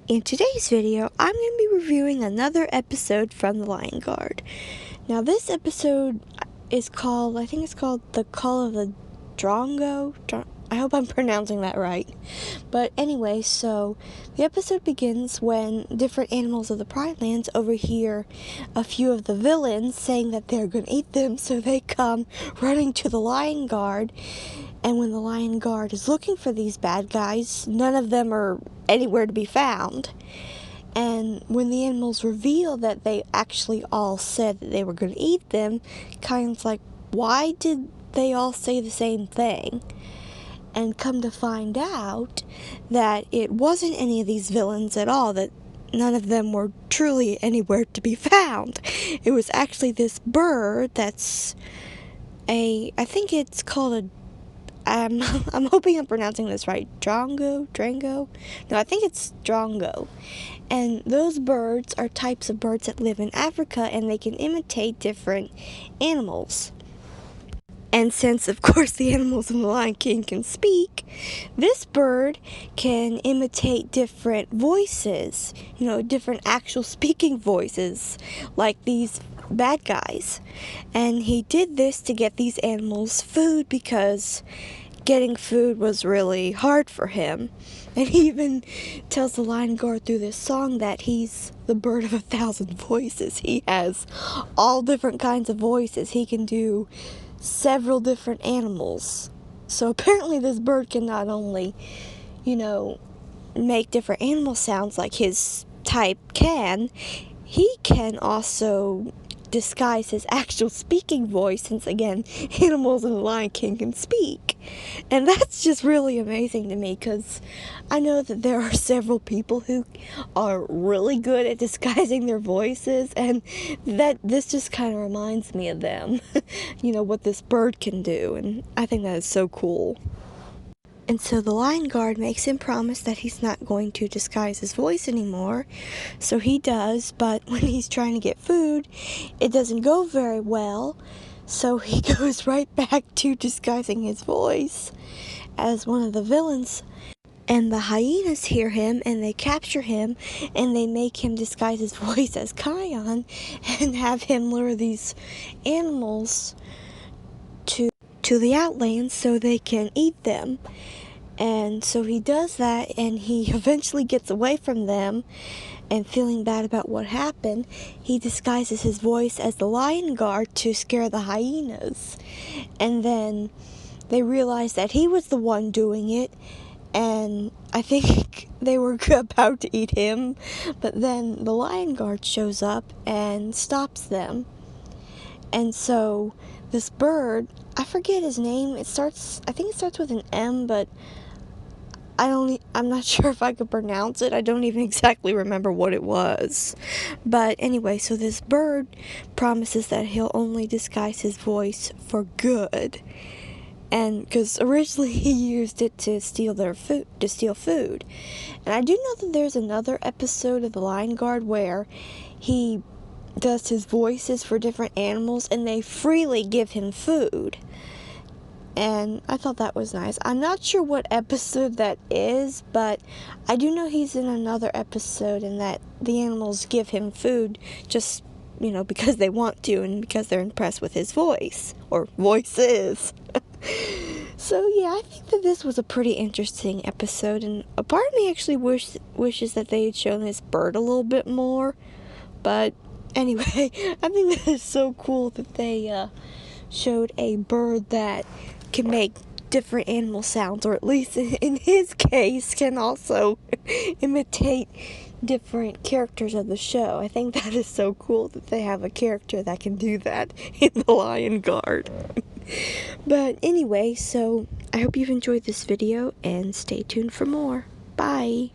In today's video, I'm going to be reviewing another episode from The Lion Guard. Now, this episode is called, I think it's called The Call of the Drongo. I hope I'm pronouncing that right. But anyway, so the episode begins when different animals of the Pride Lands overhear a few of the villains saying that they're going to eat them, so they come running to the Lion Guard. And when the Lion Guard is looking for these bad guys, none of them are anywhere to be found. And when the animals reveal that they actually all said that they were going to eat them, Kyan's like, why did they all say the same thing? And come to find out that it wasn't any of these villains at all, that none of them were truly anywhere to be found. It was actually this bird that's I think it's called a I'm hoping I'm pronouncing this right. Drongo? No, I think it's Drongo. And those birds are types of birds that live in Africa, and they can imitate different animals. And since, of course, the animals in the Lion King can speak, this bird can imitate different voices, different actual speaking voices, like these bad guys. And he did this to get these animals food because getting food was really hard for him. And he even tells the Lion Guard through this song that he's the bird of 1,000 voices. He has all different kinds of voices. He can do several different animals. So apparently this bird can not only, make different animal sounds like his type can, he can also disguise his actual speaking voice, since again, animals in the Lion King can speak. And that's just really amazing to me, because I know that there are several people who are really good at disguising their voices, and that this just kind of reminds me of them. What this bird can do, and I think that is so cool. And so the Lion Guard makes him promise that he's not going to disguise his voice anymore. So he does, but when he's trying to get food, it doesn't go very well. So he goes right back to disguising his voice as one of the villains. And the hyenas hear him, and they capture him, and they make him disguise his voice as Kyan, and have him lure these animals to the Outlands so they can eat them. And so he does that, and he eventually gets away from them, and feeling bad about what happened, he disguises his voice as the Lion Guard to scare the hyenas. And then they realize that he was the one doing it, and I think they were about to eat him, but then the Lion Guard shows up and stops them. And so this bird, I forget his name, I think it starts with an M, but I'm not sure if I could pronounce it. I don't even exactly remember what it was. But anyway, so this bird promises that he'll only disguise his voice for good. And because originally he used it to steal food. And I do know that there's another episode of The Lion Guard where he does his voices for different animals, and they freely give him food. And I thought that was nice. I'm not sure what episode that is, but I do know he's in another episode, and that the animals give him food just, because they want to, and because they're impressed with his voice, or voices. So yeah, I think that this was a pretty interesting episode, and a part of me actually wishes that they had shown this bird a little bit more. But anyway, I think that is so cool that they showed a bird that can make different animal sounds, or at least in his case can also imitate different characters of the show. I think that is so cool that they have a character that can do that in the Lion Guard. But anyway, so I hope you've enjoyed this video, and stay tuned for more. Bye!